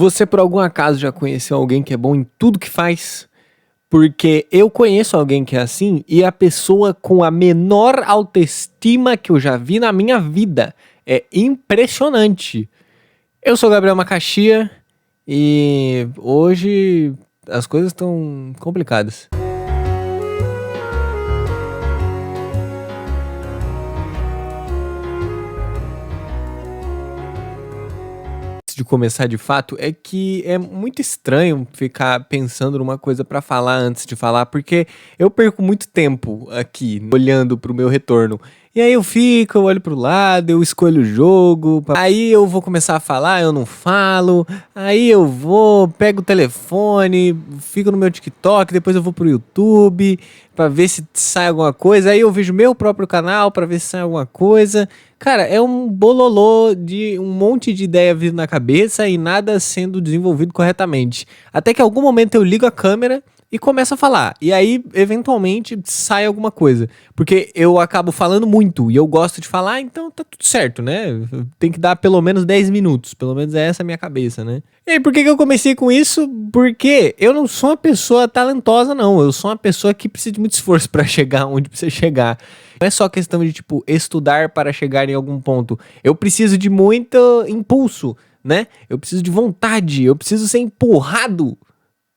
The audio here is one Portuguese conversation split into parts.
Você por algum acaso já conheceu alguém que é bom em tudo que faz? Porque eu conheço alguém que é assim e é a pessoa com a menor autoestima que eu já vi na minha vida. É impressionante. Eu sou Gabriel Macaxia e hoje as coisas estão complicadas. De começar de fato é que é muito estranho ficar pensando numa coisa pra falar antes de falar, porque eu perco muito tempo aqui olhando pro meu retorno. E aí eu olho pro lado, eu escolho o jogo, aí eu vou começar a falar, eu não falo, aí eu vou, pego o telefone, fico no meu TikTok, depois eu vou pro YouTube pra ver se sai alguma coisa, aí eu vejo meu próprio canal pra ver se sai alguma coisa. Cara, é um bololô de um monte de ideia vindo na cabeça e nada sendo desenvolvido corretamente. Até que em algum momento eu ligo a câmera e começo a falar. E aí, eventualmente, sai alguma coisa. Porque eu acabo falando muito e eu gosto de falar, então tá tudo certo, né? Tem que dar pelo menos 10 minutos. Pelo menos é essa a minha cabeça, né? E aí, por que eu comecei com isso? Porque eu não sou uma pessoa talentosa, não. Eu sou uma pessoa que precisa de muito esforço pra chegar onde precisa chegar. Não é só questão de, tipo, estudar para chegar em algum ponto. Eu preciso de muito impulso, né? Eu preciso de vontade. Eu preciso ser empurrado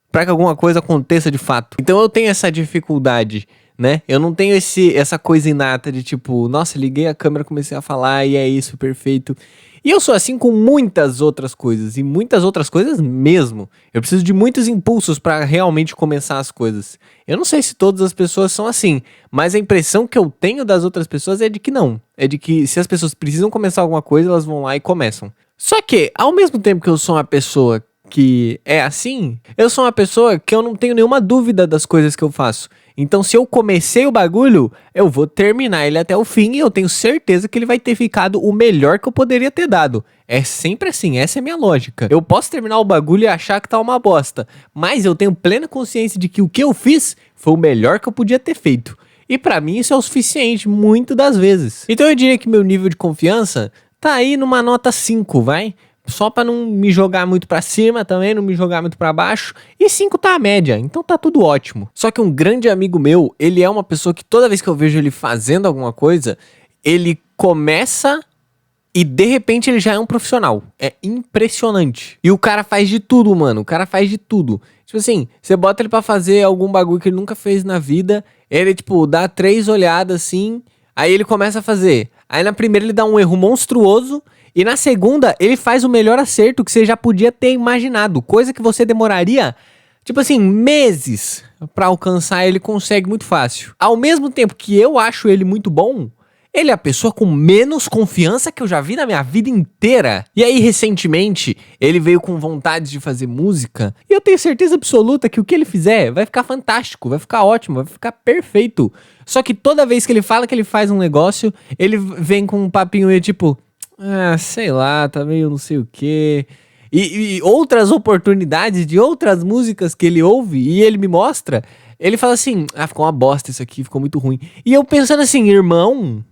para que alguma coisa aconteça de fato. Então eu tenho essa dificuldade, né? Eu não tenho essa coisa inata de tipo, nossa, liguei a câmera, comecei a falar e é isso, perfeito. E eu sou assim com muitas outras coisas, e muitas outras coisas mesmo. Eu preciso de muitos impulsos para realmente começar as coisas. Eu não sei se todas as pessoas são assim, mas a impressão que eu tenho das outras pessoas é de que não. É de que se as pessoas precisam começar alguma coisa, elas vão lá e começam. Só que, ao mesmo tempo que eu sou uma pessoa que é assim, eu sou uma pessoa que eu não tenho nenhuma dúvida das coisas que eu faço. Então, se eu comecei o bagulho, eu vou terminar ele até o fim e eu tenho certeza que ele vai ter ficado o melhor que eu poderia ter dado. É sempre assim, essa é a minha lógica. Eu posso terminar o bagulho e achar que tá uma bosta, mas eu tenho plena consciência de que o que eu fiz foi o melhor que eu podia ter feito. E pra mim isso é o suficiente, muito das vezes. Então eu diria que meu nível de confiança tá aí numa nota 5, vai? Só pra não me jogar muito pra cima também, não me jogar muito pra baixo. E 5 tá a média, então tá tudo ótimo. Só que um grande amigo meu, ele é uma pessoa que toda vez que eu vejo ele fazendo alguma coisa, ele começa e de repente ele já é um profissional. É impressionante. E o cara faz de tudo, mano. O cara faz de tudo. Tipo assim, você bota ele pra fazer algum bagulho que ele nunca fez na vida, ele, tipo, dá 3 olhadas assim, aí ele começa a fazer. Aí na primeira ele dá um erro monstruoso, e na segunda, ele faz o melhor acerto que você já podia ter imaginado. Coisa que você demoraria, tipo assim, meses pra alcançar, ele consegue muito fácil. Ao mesmo tempo que eu acho ele muito bom, ele é a pessoa com menos confiança que eu já vi na minha vida inteira. E aí, recentemente, ele veio com vontade de fazer música. E eu tenho certeza absoluta que o que ele fizer vai ficar fantástico, vai ficar ótimo, vai ficar perfeito. Só que toda vez que ele fala que ele faz um negócio, ele vem com um papinho meio tipo... Ah, sei lá, tá meio não sei o quê. E outras oportunidades de outras músicas que ele ouve e ele me mostra, ele fala assim, ah, ficou uma bosta isso aqui, ficou muito ruim. E eu pensando assim, irmão,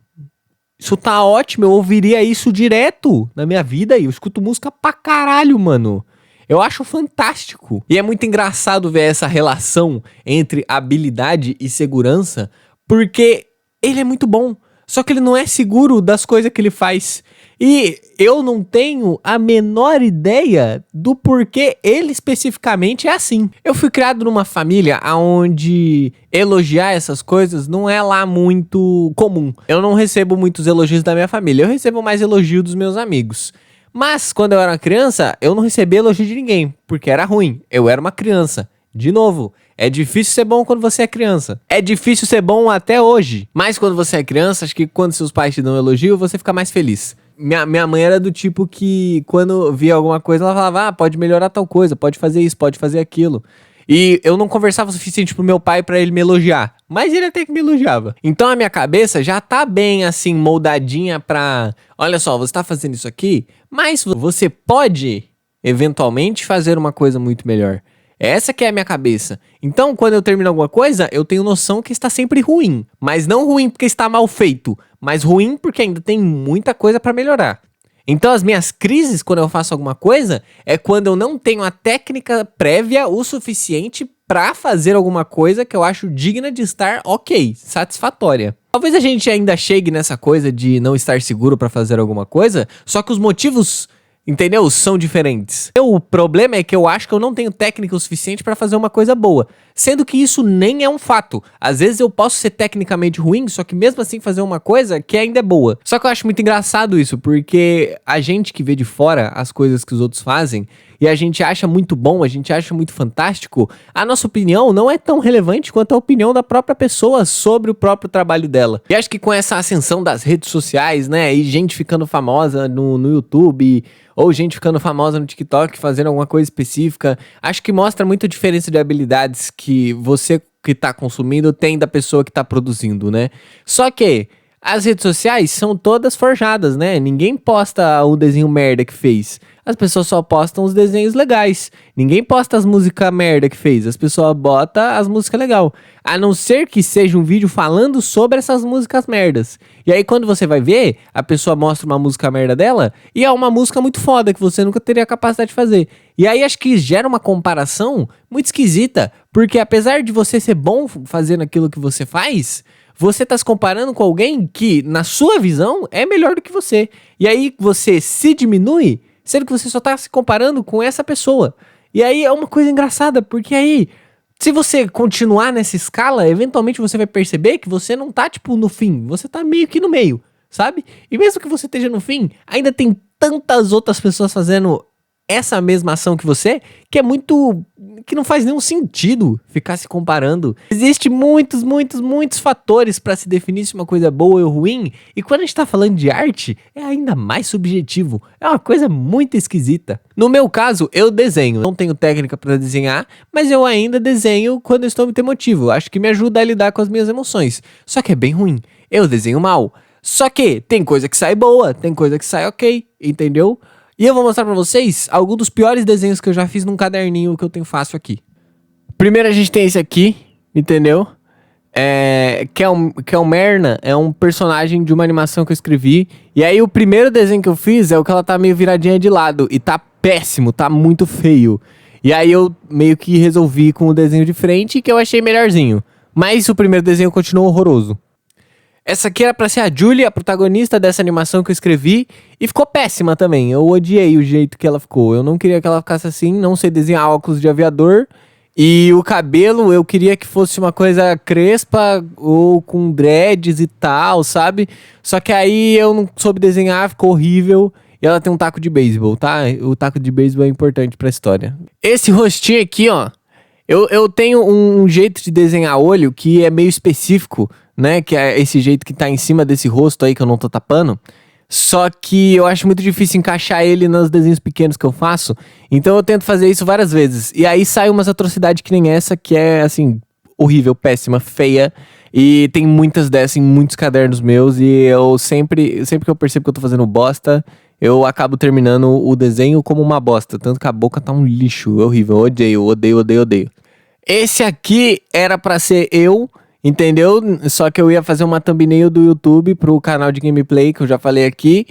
isso tá ótimo, eu ouviria isso direto na minha vida e eu escuto música pra caralho, mano. Eu acho fantástico. E é muito engraçado ver essa relação entre habilidade e segurança, porque ele é muito bom, só que ele não é seguro das coisas que ele faz. E eu não tenho a menor ideia do porquê ele especificamente é assim. Eu fui criado numa família onde elogiar essas coisas não é lá muito comum. Eu não recebo muitos elogios da minha família, eu recebo mais elogio dos meus amigos. Mas quando eu era uma criança, eu não recebia elogio de ninguém, porque era ruim. Eu era uma criança. De novo, é difícil ser bom quando você é criança. É difícil ser bom até hoje. Mas quando você é criança, acho que quando seus pais te dão um elogio, você fica mais feliz. Minha mãe era do tipo que quando via alguma coisa, ela falava, ah, pode melhorar tal coisa, pode fazer isso, pode fazer aquilo. E eu não conversava o suficiente pro meu pai pra ele me elogiar, mas ele até que me elogiava. Então a minha cabeça já tá bem assim, moldadinha pra, olha só, você tá fazendo isso aqui, mas você pode eventualmente fazer uma coisa muito melhor. Essa que é a minha cabeça. Então, quando eu termino alguma coisa, eu tenho noção que está sempre ruim. Mas não ruim porque está mal feito, mas ruim porque ainda tem muita coisa pra melhorar. Então as minhas crises quando eu faço alguma coisa é quando eu não tenho a técnica prévia o suficiente pra fazer alguma coisa que eu acho digna de estar ok, satisfatória. Talvez a gente ainda chegue nessa coisa de não estar seguro pra fazer alguma coisa, só que os motivos, entendeu? São diferentes. O problema é que eu acho que eu não tenho técnica o suficiente pra fazer uma coisa boa, sendo que isso nem é um fato. Às vezes eu posso ser tecnicamente ruim, só que mesmo assim fazer uma coisa que ainda é boa. Só que eu acho muito engraçado isso, porque a gente que vê de fora as coisas que os outros fazem, e a gente acha muito bom, a gente acha muito fantástico, a nossa opinião não é tão relevante quanto a opinião da própria pessoa sobre o próprio trabalho dela. E acho que com essa ascensão das redes sociais, né, e gente ficando famosa no YouTube, ou gente ficando famosa no TikTok fazendo alguma coisa específica, acho que mostra muito a diferença de habilidades que você que tá consumindo tem da pessoa que tá produzindo, né? Só que as redes sociais são todas forjadas, né? Ninguém posta o desenho merda que fez. As pessoas só postam os desenhos legais. Ninguém posta as músicas merda que fez. As pessoas botam as músicas legais. A não ser que seja um vídeo falando sobre essas músicas merdas. E aí quando você vai ver, a pessoa mostra uma música merda dela e é uma música muito foda que você nunca teria capacidade de fazer. E aí acho que gera uma comparação muito esquisita. Porque apesar de você ser bom fazendo aquilo que você faz, você tá se comparando com alguém que, na sua visão, é melhor do que você. E aí você se diminui, sendo que você só tá se comparando com essa pessoa. E aí é uma coisa engraçada, porque aí, se você continuar nessa escala, eventualmente você vai perceber que você não tá, tipo, no fim. Você tá meio que no meio, sabe? E mesmo que você esteja no fim, ainda tem tantas outras pessoas fazendo essa mesma ação que você, que é muito... que não faz nenhum sentido ficar se comparando. Existem muitos fatores pra se definir se uma coisa é boa ou ruim, e quando a gente tá falando de arte, é ainda mais subjetivo. É uma coisa muito esquisita. No meu caso, eu desenho. Não tenho técnica pra desenhar, mas eu ainda desenho quando eu estou muito emotivo. Acho que me ajuda a lidar com as minhas emoções. Só que é bem ruim. Eu desenho mal. Só que tem coisa que sai boa, tem coisa que sai ok, entendeu? E eu vou mostrar pra vocês alguns dos piores desenhos que eu já fiz num caderninho que eu tenho fácil aqui. Primeiro a gente tem esse aqui, entendeu? Que é o Merna, é um personagem de uma animação que eu escrevi. E aí o primeiro desenho que eu fiz é o que ela tá meio viradinha de lado. E tá péssimo, tá muito feio. E aí eu meio que resolvi com o desenho de frente, que eu achei melhorzinho. Mas o primeiro desenho continuou horroroso. Essa aqui era pra ser a Julie, a protagonista dessa animação que eu escrevi, e ficou péssima também. Eu odiei o jeito que ela ficou. Eu não queria que ela ficasse assim, não sei desenhar óculos de aviador. E o cabelo, eu queria que fosse uma coisa crespa ou com dreads e tal, sabe? Só que aí eu não soube desenhar, ficou horrível. E ela tem um taco de beisebol, tá? O taco de beisebol é importante pra história. Esse rostinho aqui, ó. Eu tenho um jeito de desenhar olho que é meio específico, né? Que é esse jeito que tá em cima desse rosto aí que eu não tô tapando. Só que eu acho muito difícil encaixar ele nos desenhos pequenos que eu faço. Então eu tento fazer isso várias vezes. E aí sai umas atrocidades que nem essa, que é, assim, horrível, péssima, feia. E tem muitas dessas em muitos cadernos meus. E eu sempre que eu percebo que eu tô fazendo bosta, eu acabo terminando o desenho como uma bosta. Tanto que a boca tá um lixo, é horrível. Eu odeio. Esse aqui era pra ser eu, entendeu? Só que eu ia fazer uma thumbnail do YouTube pro canal de gameplay, que eu já falei aqui.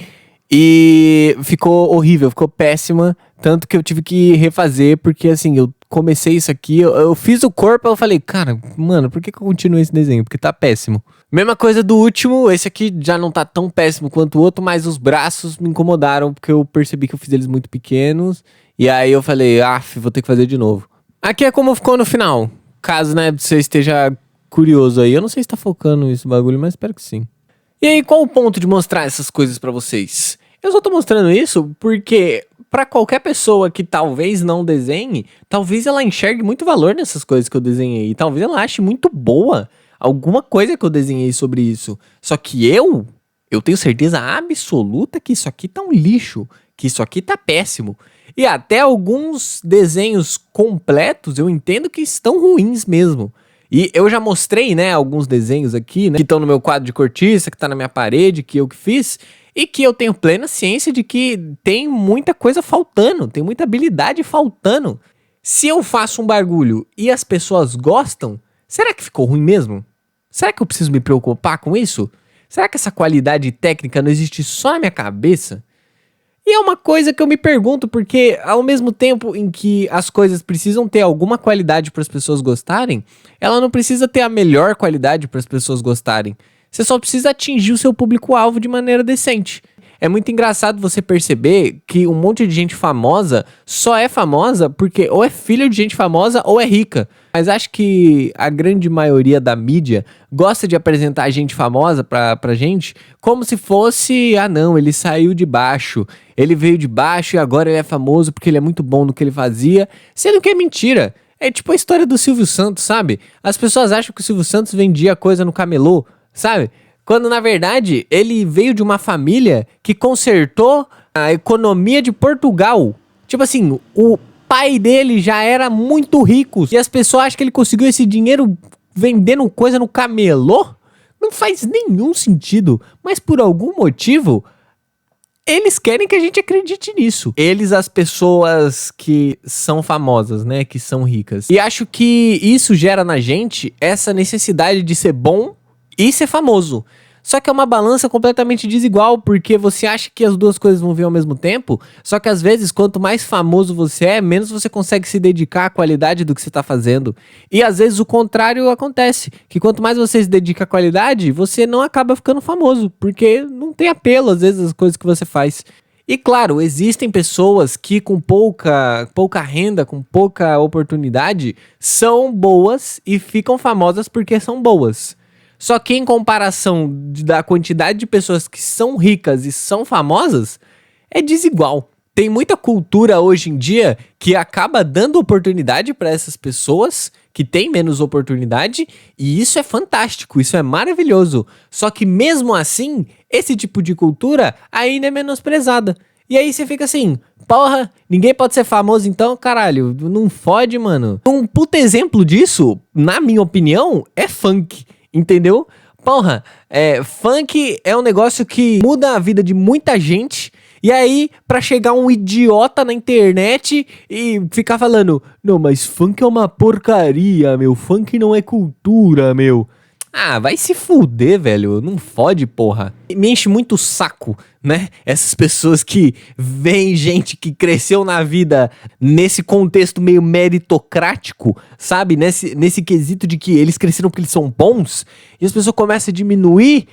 E ficou horrível, ficou péssima. Tanto que eu tive que refazer, porque assim, eu comecei isso aqui, eu fiz o corpo, eu falei, cara, mano, por que eu continuo esse desenho? Porque tá péssimo. Mesma coisa do último, esse aqui já não tá tão péssimo quanto o outro, mas os braços me incomodaram, porque eu percebi que eu fiz eles muito pequenos. E aí eu falei, vou ter que fazer de novo. Aqui é como ficou no final. Caso, né, você esteja curioso aí. Eu não sei se tá focando nesse bagulho, mas espero que sim. E aí, qual o ponto de mostrar essas coisas pra vocês? Eu só tô mostrando isso porque pra qualquer pessoa que talvez não desenhe, talvez ela enxergue muito valor nessas coisas que eu desenhei. E talvez ela ache muito boa alguma coisa que eu desenhei sobre isso. Só que eu tenho certeza absoluta que isso aqui tá um lixo. Que isso aqui tá péssimo. E até alguns desenhos completos eu entendo que estão ruins mesmo. E eu já mostrei, né, alguns desenhos aqui, né, que estão no meu quadro de cortiça, que tá na minha parede, que eu que fiz, e que eu tenho plena ciência de que tem muita coisa faltando, tem muita habilidade faltando. Se eu faço um bagulho e as pessoas gostam, será que ficou ruim mesmo? Será que eu preciso me preocupar com isso? Será que essa qualidade técnica não existe só na minha cabeça? E é uma coisa que eu me pergunto, porque ao mesmo tempo em que as coisas precisam ter alguma qualidade para as pessoas gostarem, ela não precisa ter a melhor qualidade para as pessoas gostarem. Você só precisa atingir o seu público-alvo de maneira decente. É muito engraçado você perceber que um monte de gente famosa só é famosa porque ou é filho de gente famosa ou é rica. Mas acho que a grande maioria da mídia gosta de apresentar gente famosa pra gente como se fosse, ah não, ele saiu de baixo, ele veio de baixo e agora ele é famoso porque ele é muito bom no que ele fazia, sendo que é mentira. É tipo a história do Silvio Santos, sabe? As pessoas acham que o Silvio Santos vendia coisa no camelô, sabe? Quando na verdade ele veio de uma família que consertou a economia de Portugal. Tipo assim, o pai dele já era muito rico e as pessoas acham que ele conseguiu esse dinheiro vendendo coisa no camelô? Não faz nenhum sentido, mas por algum motivo eles querem que a gente acredite nisso. Eles, as pessoas que são famosas, né, que são ricas. E acho que isso gera na gente essa necessidade de ser bom e ser famoso. Só que é uma balança completamente desigual, porque você acha que as duas coisas vão vir ao mesmo tempo, só que às vezes, quanto mais famoso você é, menos você consegue se dedicar à qualidade do que você tá fazendo. E às vezes o contrário acontece, que quanto mais você se dedica à qualidade, você não acaba ficando famoso, porque não tem apelo às vezes as coisas que você faz. E claro, existem pessoas que com pouca renda, com pouca oportunidade, são boas e ficam famosas porque são boas. Só que em comparação da quantidade de pessoas que são ricas e são famosas, é desigual. Tem muita cultura hoje em dia que acaba dando oportunidade para essas pessoas que têm menos oportunidade, e isso é fantástico, isso é maravilhoso. Só que mesmo assim, esse tipo de cultura ainda é menosprezada. E aí você fica assim, porra, ninguém pode ser famoso então, caralho, não fode, mano. Um puta exemplo disso, na minha opinião, é funk. Entendeu? Porra, funk é um negócio que muda a vida de muita gente. E aí, pra chegar um idiota na internet e ficar falando, não, mas funk é uma porcaria, meu. Funk não é cultura, meu. Ah, vai se fuder, velho. Não fode, porra. Me enche muito o saco, né? Essas pessoas que veem gente que cresceu na vida nesse contexto meio meritocrático, sabe? Nesse quesito de que eles cresceram porque eles são bons, e as pessoas começam a diminuir.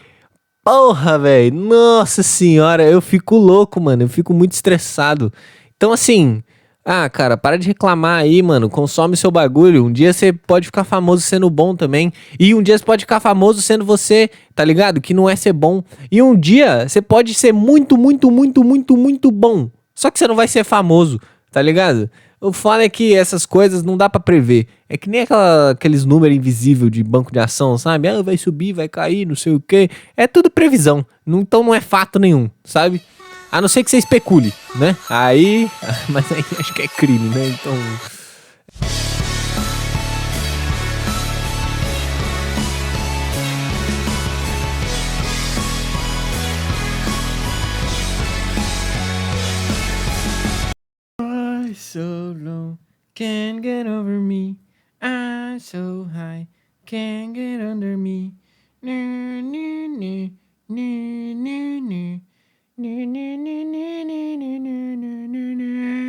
Porra, velho. Nossa senhora, eu fico louco, mano. Eu fico muito estressado. Então, assim. Ah, cara, para de reclamar aí, mano. Consome seu bagulho. Um dia você pode ficar famoso sendo bom também. E um dia você pode ficar famoso sendo você, tá ligado? Que não é ser bom. E um dia você pode ser muito, muito, muito, muito, muito bom. Só que você não vai ser famoso, tá ligado? O foda é que essas coisas não dá pra prever. É que nem aqueles números invisíveis de banco de ação, sabe? Ah, vai subir, vai cair, não sei o quê. É tudo previsão. Então não é fato nenhum, sabe? A não ser que você especule, né? Aí. Mas aí acho que é crime, né? Então. I so low, can't get over me. I so high, can't get under me. No, no, no, no, no, no. No, no, no, no, no, no, no, no, no.